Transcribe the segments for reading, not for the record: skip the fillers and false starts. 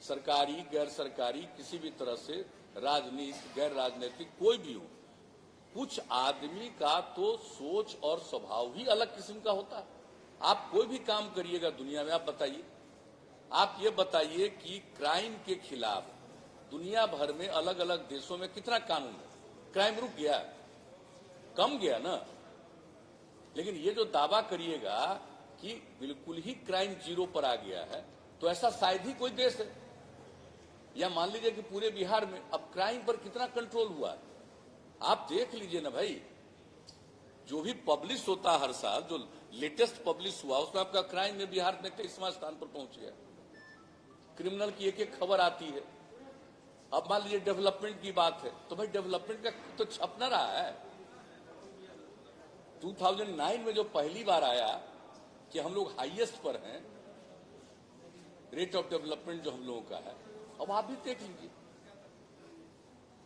सरकारी गैर सरकारी किसी भी तरह से राजनीतिक गैर राजनीतिक कोई भी हो, कुछ आदमी का तो सोच और स्वभाव ही अलग किस्म का होता है। आप कोई भी काम करिएगा दुनिया में, आप बताइए, आप ये बताइए कि क्राइम के खिलाफ दुनिया भर में अलग अलग देशों में कितना कानून है, क्राइम रुक गया, कम गया ना। लेकिन ये जो दावा करिएगा कि बिल्कुल ही क्राइम जीरो पर आ गया है, तो ऐसा शायद ही कोई देश है। या मान लीजिए कि पूरे बिहार में अब क्राइम पर कितना कंट्रोल हुआ है, आप देख लीजिए ना भाई। जो भी पब्लिश होता है हर साल, जो लेटेस्ट पब्लिश हुआ उसमें आपका क्राइम में बिहार में 23वां स्थान पर पहुंच गया। क्रिमिनल की एक एक खबर आती है। अब मान लीजिए डेवलपमेंट की बात है, तो भाई डेवलपमेंट का तो छप न रहा है। 2009 में जो पहली बार आया कि हम लोग हाईएस्ट पर हैं, रेट ऑफ डेवलपमेंट जो हम लोगों का है, अब आप भी देख लीजिए।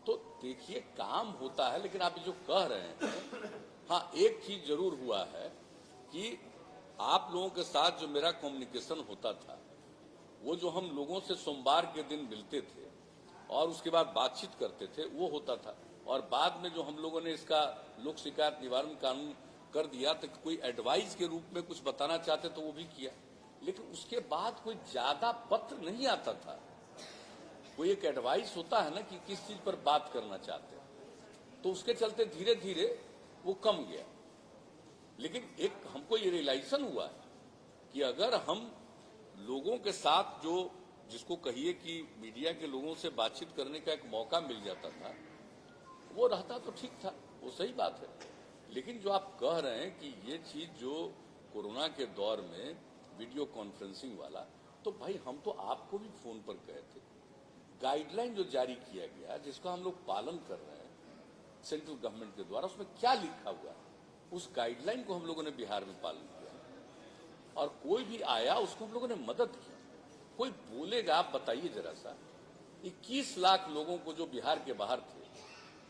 तो देखिए काम होता है, लेकिन आप जो कह रहे हैं, हाँ एक चीज जरूर हुआ है कि आप लोगों के साथ जो मेरा कम्युनिकेशन होता था, वो जो हम लोगों से सोमवार के दिन मिलते थे और उसके बाद बातचीत करते थे, वो होता था। और बाद में जो हम लोगों ने इसका लोक शिकायत निवारण कानून कर दिया, तो कोई एडवाइस के रूप में कुछ बताना चाहते तो वो भी किया, लेकिन उसके बाद कोई ज्यादा पत्र नहीं आता था। कोई एक एडवाइस होता है ना कि किस चीज पर बात करना चाहते हैं, तो उसके चलते धीरे धीरे वो कम गया। लेकिन एक हमको ये रियलाइजेशन हुआ है कि अगर हम लोगों के साथ जो जिसको कहिए कि मीडिया के लोगों से बातचीत करने का एक मौका मिल जाता था, वो रहता तो ठीक था, वो सही बात है। लेकिन जो आप कह रहे हैं कि ये चीज जो कोरोना के दौर में वीडियो कॉन्फ्रेंसिंग वाला, तो भाई हम तो आपको भी फोन पर कहे थे, गाइडलाइन जो जारी किया गया जिसका हम लोग पालन कर रहे हैं सेंट्रल गवर्नमेंट के द्वारा, उसमें क्या लिखा हुआ है, उस गाइडलाइन को हम लोगों ने बिहार में पालन किया। और कोई भी आया उसको हम लोगों ने मदद की। कोई बोलेगा, आप बताइए जरा सा, 21 लाख लोगों को जो बिहार के बाहर थे,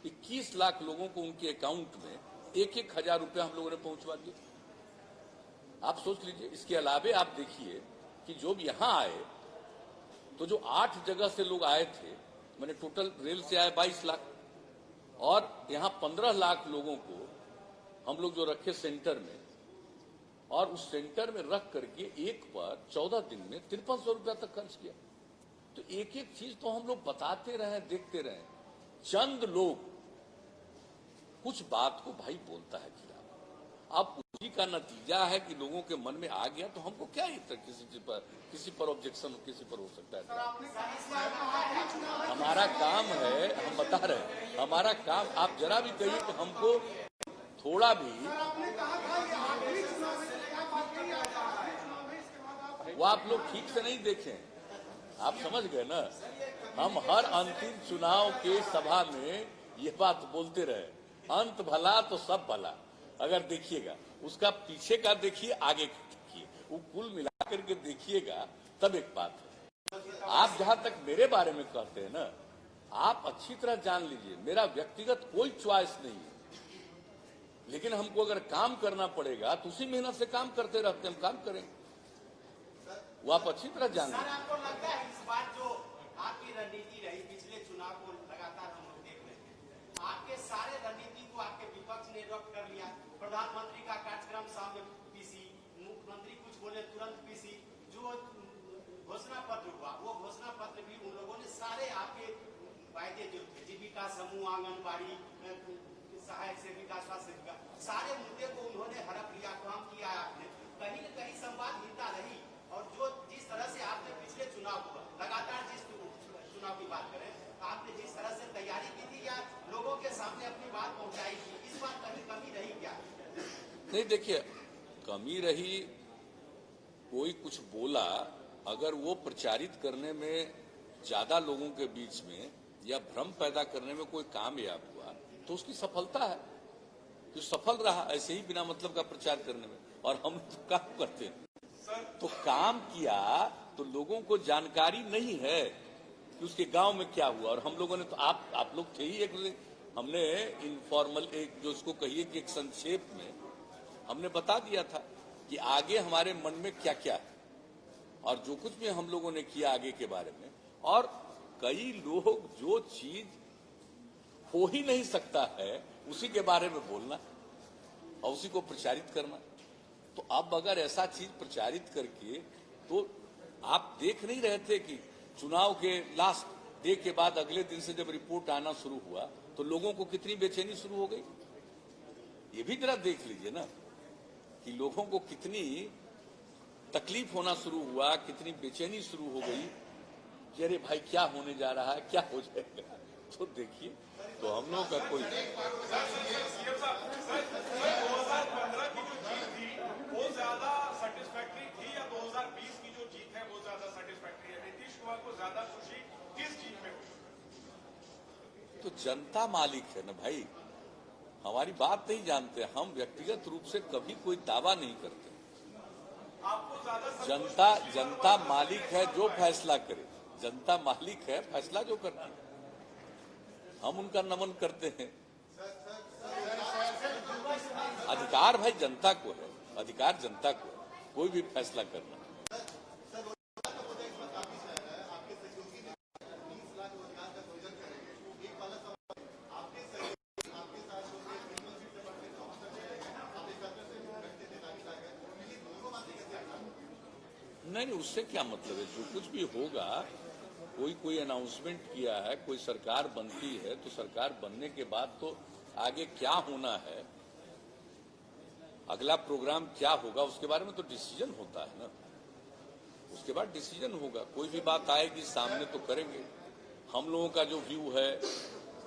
21 लाख लोगों को उनके अकाउंट में 1-1 हजार रुपया हम लोगों ने पहुंचवा दिया। आप सोच लीजिए। इसके अलावे आप देखिए कि जो भी यहां आए, तो जो 8 जगह से लोग आए थे, मैंने टोटल रेल से आए 22 लाख, और यहां 15 लाख लोगों को हम लोग जो रखे सेंटर में, और उस सेंटर में रख करके एक पर 14 दिन में 5300 रुपया तक खर्च किया। तो एक एक चीज तो हम लोग बताते रहे, देखते रहे। चंद लोग कुछ बात को भाई बोलता है खिलाफ, अब उसी का नतीजा है कि लोगों के मन में आ गया, तो हमको क्या किसी पर ऑब्जेक्शन किसी पर हो सकता है। हमारा काम है, हम बता रहे हैं, हमारा काम, आप जरा भी कहिए कि हमको थोड़ा भी, वो आप लोग ठीक से नहीं देखें, आप समझ गए ना। हम हर अंतिम चुनाव के सभा में ये बात बोलते रहे, अंत भला तो सब भला। अगर देखिएगा उसका पीछे का देखिए, आगे का देखिए, वो कुल मिला करके देखिएगा, तब एक बात है। आप जहां तक मेरे बारे में कहते हैं ना, आप अच्छी तरह जान लीजिए, मेरा व्यक्तिगत कोई च्वाइस नहीं है, लेकिन हमको अगर काम करना पड़ेगा तो उसी मेहनत से काम करते रहते, हम काम करेंगे, वो आप अच्छी तरह जान लीजिए। आपको लगता है इस बार जो आपकी रणनीति रही, पिछले चुनाव को लगातार हम लोग देख रहे हैं, आपके सारे रणनीति को आपके विपक्ष ने रद्द कर लिया। प्रधानमंत्री का कार्यक्रम सामने पीसी, मुख्यमंत्री कुछ बोले तुरंत पीसी, जो घोषणा पत्र हुआ वो घोषणा पत्र भी उन लोगों ने सारे आपके वायदे जो थे, जीविका समूह, आंगनबाड़ी, सहायक सेविका, स्वास्थ्य सेविका, सारे मुद्दे को उन्होंने हड़प लिया, काम किया आपने। कहीं न कहीं संवादहीनता रही, और जो जिस तरह से आपने पिछले चुनाव हुआ, लगातार जिस चुनाव की बात करें, आपने जिस तरह से तैयारी की थी या लोगों के सामने अपनी बात पहुंचाई थी, इस बार कहीं कमी रही क्या? नहीं, देखिए कमी रही, कोई कुछ बोला, अगर वो प्रचारित करने में ज्यादा लोगों के बीच में या भ्रम पैदा करने में कोई कामयाब हुआ, तो उसकी सफलता है, जो सफल रहा ऐसे ही बिना मतलब का प्रचार करने में। और हम तो काम करते हैं, तो काम किया तो लोगों को जानकारी नहीं है कि उसके गांव में क्या हुआ। और हम लोगों ने तो आप लोग थे ही, एक हमने इनफॉर्मल, एक जो उसको कहिए कि एक संक्षेप में हमने बता दिया था कि आगे हमारे मन में क्या क्या है, और जो कुछ भी हम लोगों ने किया आगे के बारे में, और कई लोग जो चीज हो ही नहीं सकता है उसी के बारे में बोलना और उसी को प्रचारित करना। तो अब अगर ऐसा चीज प्रचारित करके, तो आप देख नहीं रहे थे कि चुनाव के लास्ट डे के बाद अगले दिन से जब रिपोर्ट आना शुरू हुआ तो लोगों को कितनी बेचैनी शुरू हो गई। ये भी जरा देख लीजिए ना कि लोगों को कितनी तकलीफ होना शुरू हुआ, कितनी बेचैनी शुरू हो गई कि अरे भाई क्या होने जा रहा है, क्या हो जाएगा। तो देखिए, तो हम लोगों का कोई वो ज्यादा सेटिस्फैक्टरी थी या 2020 की जो जीत है वो ज्यादा सेटिस्फैक्टरी है? नीतीश कुमार को ज्यादा खुशी किस जीत में हुई? तो जनता मालिक है ना भाई, हमारी बात नहीं जानते हम, व्यक्तिगत रूप से कभी कोई दावा नहीं करते। आपको ज्यादा जनता मालिक है, जो फैसला करे। जनता मालिक है, फैसला जो करती है हम उनका नमन करते हैं। अधिकार भाई जनता को है, अधिकार जनता को है कोई भी फैसला करना। नहीं, उससे क्या मतलब है। जो कुछ भी होगा, कोई अनाउंसमेंट किया है, कोई सरकार बनती है तो सरकार बनने के बाद तो आगे क्या होना है, अगला प्रोग्राम क्या होगा, उसके बारे में तो डिसीजन होता है ना। उसके बाद डिसीजन होगा, कोई भी बात आएगी सामने तो करेंगे। हम लोगों का जो व्यू है,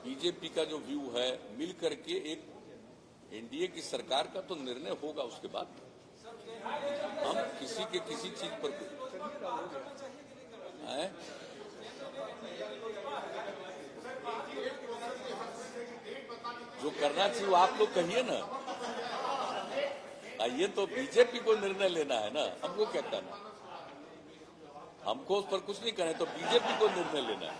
बीजेपी का जो व्यू है, मिल करके एक एनडीए की सरकार का तो निर्णय होगा। उसके बाद हम किसी के किसी चीज पर जो करना चाहिए वो आप लोग कहिए ना। ये तो बीजेपी को निर्णय लेना है ना, हमको क्या करना। हमको उस पर कुछ नहीं करना है, तो बीजेपी को निर्णय लेना है।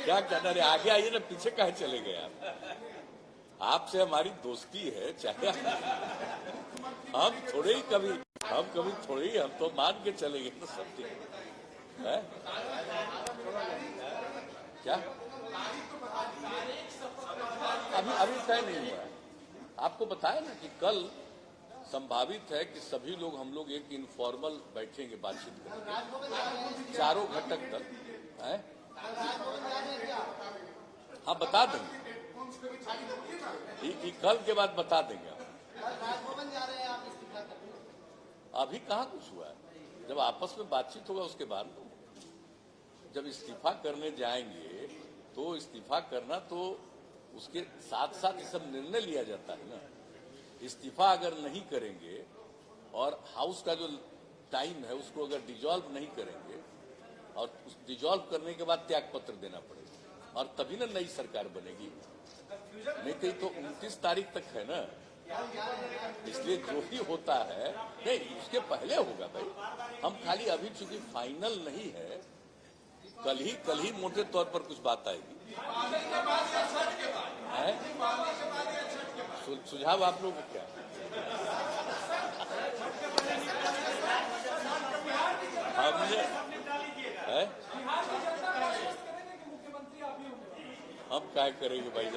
क्या कहना है, आगे आइए ना, पीछे कहाँ चले गए आप। आपसे हमारी दोस्ती है, चाहे हम थोड़े ही हम तो मान के चलेंगे तो सब ठीक है। क्या अभी तय नहीं हुआ है। आपको बताया ना कि कल संभावित है कि सभी लोग, हम लोग एक इनफॉर्मल बैठेंगे, बातचीत करेंगे चारों घटक तक है। हाँ, बता देंगे, कल के बाद बता देंगे। अभी कहाँ कुछ हुआ है, जब आपस में बातचीत होगा उसके बाद। जब इस्तीफा करने जाएंगे तो इस्तीफा करना, तो उसके साथ साथ ये सब निर्णय लिया जाता है ना। इस्तीफा अगर नहीं करेंगे और हाउस का जो टाइम है उसको अगर डिजॉल्व नहीं करेंगे, और उस डिजॉल्व करने के बाद त्याग पत्र देना पड़ेगा, और तभी ना नई सरकार बनेगी। नहीं कहीं तो 29 तारीख तक है ना, इसलिए जो भी होता है नहीं, उसके पहले होगा भाई। हम खाली अभी चूंकि फाइनल नहीं है, कल ही मोटे तौर पर कुछ बात आएगी। सुझाव आप लोगों को क्या हमने है? हम क्या करेंगे भाई,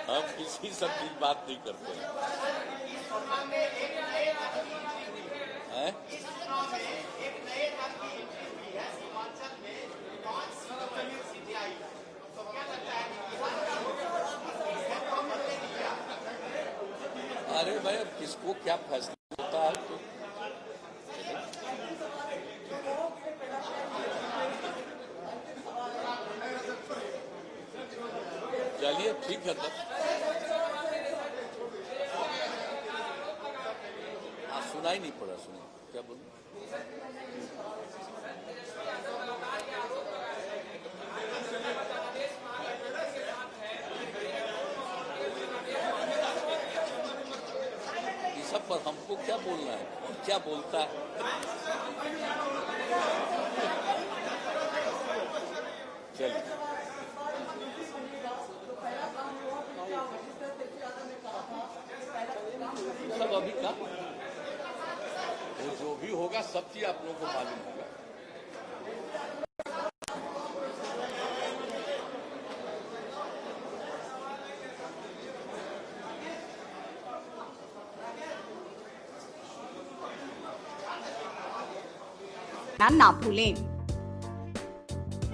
हम किसी सब की बात नहीं करते हैं। अरे भाई, अब किसको क्या फैसला होता है तो चलिए ठीक है। तब सुनाई नहीं पड़ा, सुना क्या बोलूं। इस सब पर हमको क्या बोलना है, कौन क्या बोलता है। चलिए, सब अभी का वो जो भी होगा सब चीज आप लोगों को मालूम होगा। ना भूलें।